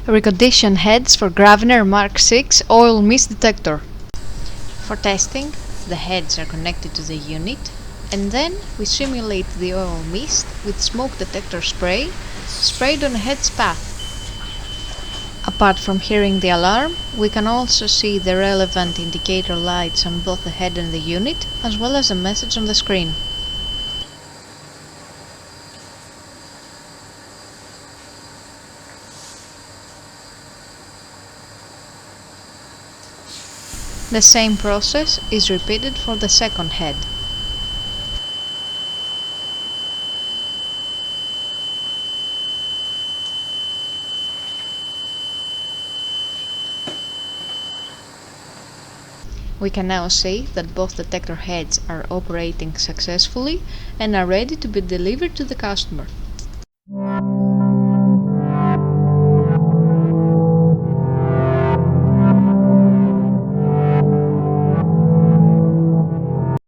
Reconditioned heads for Gravner Mark 6 oil mist detector. For testing, the heads are connected to the unit, and then we simulate the oil mist with smoke detector spray sprayed on the head's path. Apart from hearing the alarm, we can also see the relevant indicator lights on both the head and the unit, as well as a message on the screen. The same process is repeated for the second head. We can now see that both detector heads are operating successfully and are ready to be delivered to the customer.